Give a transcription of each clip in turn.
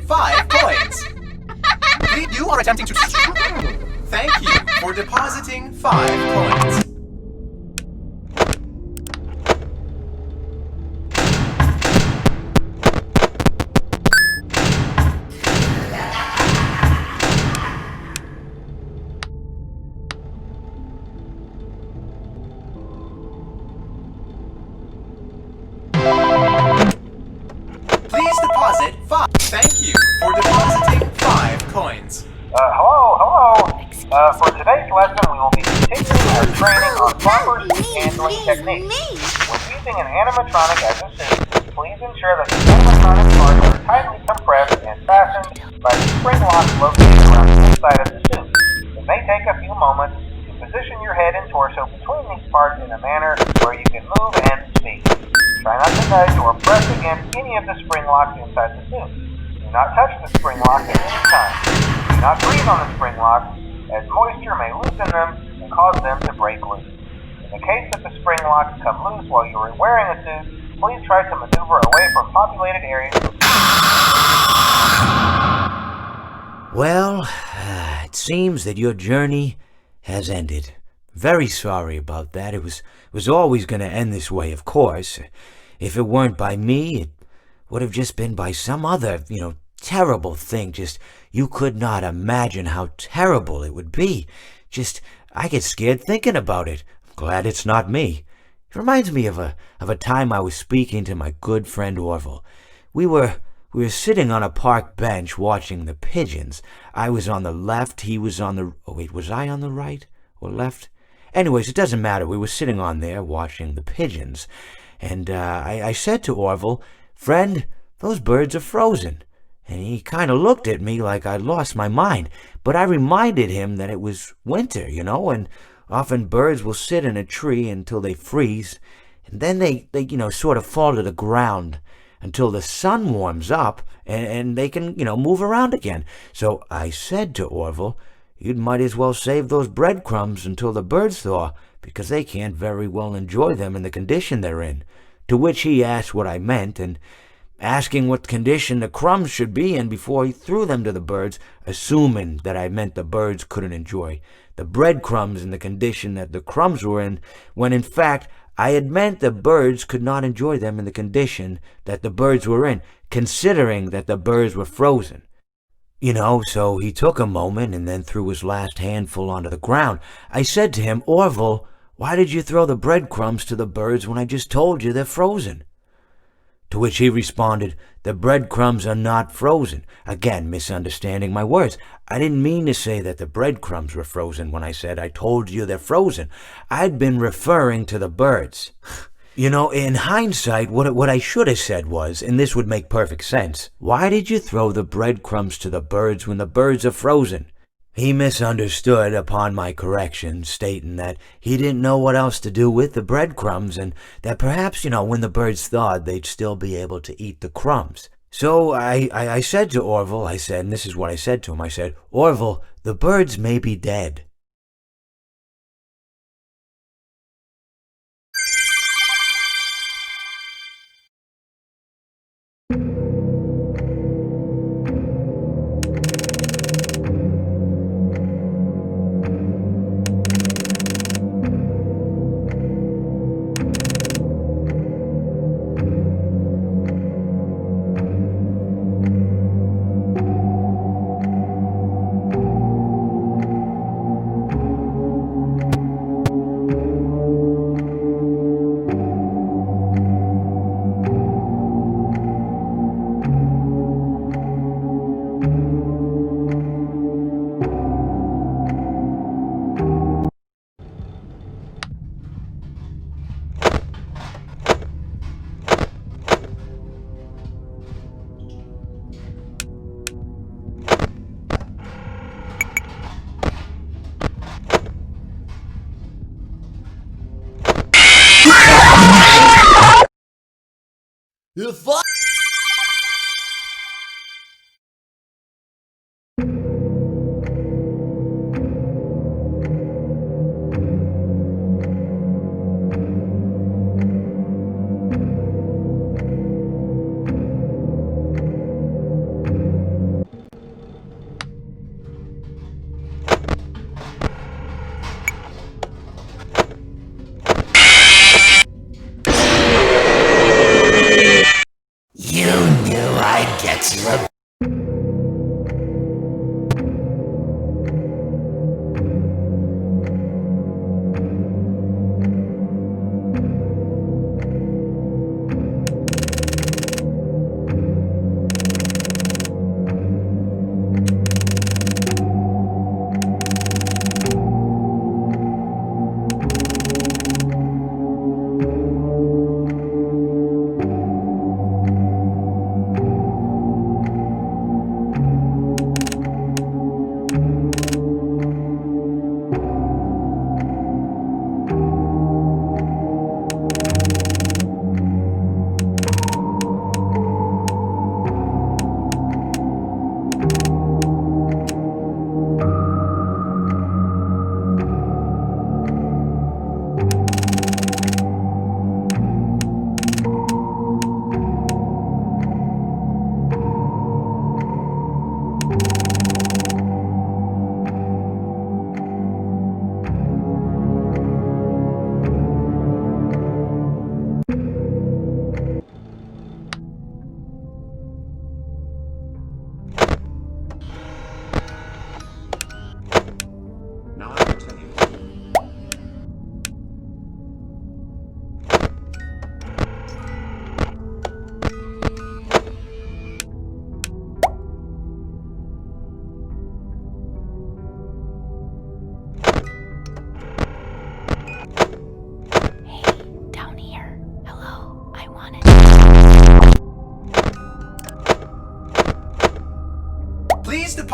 5 coins. You are attempting to... Thank you for depositing 5 coins. Please deposit 5. Thank you for depositing 5 coins. Hello. For today's lesson, we will be continuing our training on proper suit handling techniques. When using an animatronic as a suit, please ensure that the animatronic parts are tightly compressed and fastened by the spring locks located around the inside of the suit. It may take a few moments to position your head and torso between these parts in a manner where you can move and speak. Try not to nudge or press against any of the spring locks inside the suit. Do not touch the spring lock at any time. Do not breathe on the spring locks, as moisture may loosen them and cause them to break loose. In the case that the spring locks come loose while you are wearing a suit, please try to maneuver away from populated areas. Well, it seems that your journey has ended. Very sorry about that. It was always going to end this way, of course. If it weren't by me, it would have just been by some other, terrible thing. Just, you could not imagine how terrible it would be. Just, I get scared thinking about it. I'm glad it's not me. It reminds me of a time I was speaking to my good friend Orville. We were sitting on a park bench watching the pigeons. I was on the left, he was on the... Oh, wait, was I on the right or left? Anyways, it doesn't matter. We were sitting on there watching the pigeons. And I said to Orville, "Friend, those birds are frozen." And he kind of looked at me like I'd lost my mind. But I reminded him that it was winter, and often birds will sit in a tree until they freeze. And then they sort of fall to the ground until the sun warms up and they can, move around again. So I said to Orville, "You might as well save those breadcrumbs until the birds thaw, because they can't very well enjoy them in the condition they're in." To which he asked what I meant, and asking what condition the crumbs should be in before he threw them to the birds, assuming that I meant the birds couldn't enjoy the breadcrumbs in the condition that the crumbs were in, when in fact I had meant the birds could not enjoy them in the condition that the birds were in, considering that the birds were frozen. So he took a moment and then threw his last handful onto the ground. I said to him, "Orville, why did you throw the breadcrumbs to the birds when I just told you they're frozen?" To which he responded, "The breadcrumbs are not frozen." Again, misunderstanding my words. I didn't mean to say that the breadcrumbs were frozen when I said I told you they're frozen. I'd been referring to the birds. In hindsight, what I should have said was, and this would make perfect sense, "Why did you throw the breadcrumbs to the birds when the birds are frozen?" He misunderstood upon my correction, stating that he didn't know what else to do with the breadcrumbs, and that perhaps, when the birds thawed, they'd still be able to eat the crumbs. So I said to Orville, and this is what I said to him, I said, "Orville, the birds may be dead." If I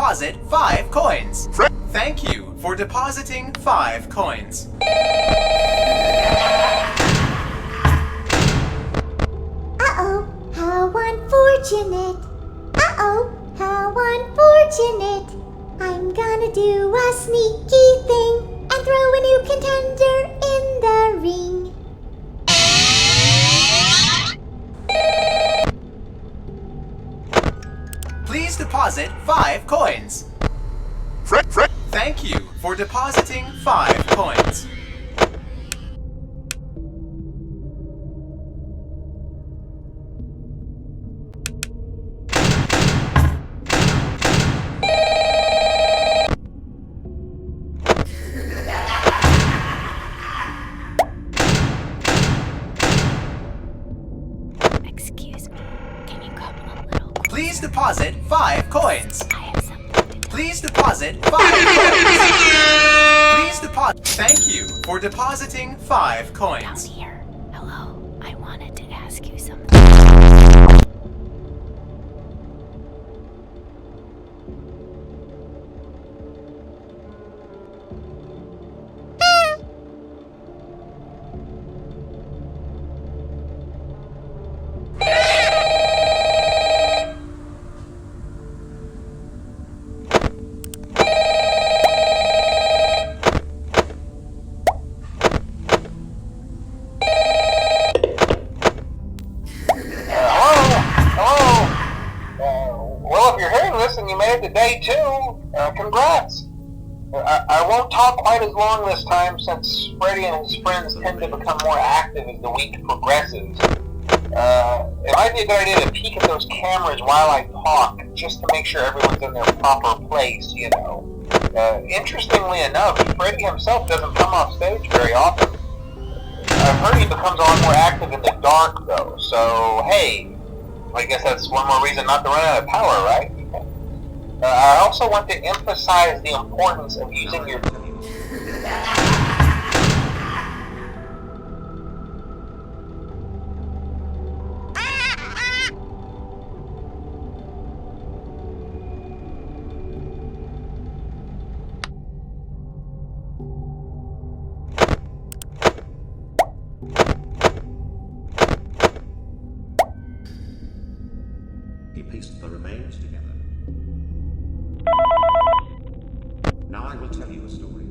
deposit 5 coins. Thank you for depositing 5 coins. Uh-oh, how unfortunate. Uh-oh, how unfortunate. I'm gonna do a sneaky thing and throw a new contender in the ring. Please deposit 5 coins. Thank you for depositing 5 coins. Excuse me, can you come a little closer? Please deposit 5 coins. I have something to tell Please deposit 5 coins. Please deposit. Thank you for depositing 5 you. coins. Down here. Hello, I wanted to ask you something. Well, if you're hearing this and you made it to day 2, congrats. I won't talk quite as long this time since Freddy and his friends tend to become more active as the week progresses. It might be a good idea to peek at those cameras while I talk, just to make sure everyone's in their proper place, you know. Interestingly enough, Freddy himself doesn't come off stage very often. I've heard he becomes a lot more active in the dark, though, so hey, I guess that's one more reason not to run out of power, right? I also want to emphasize the importance of using your... He pieced the remains together. Now I will tell you a story.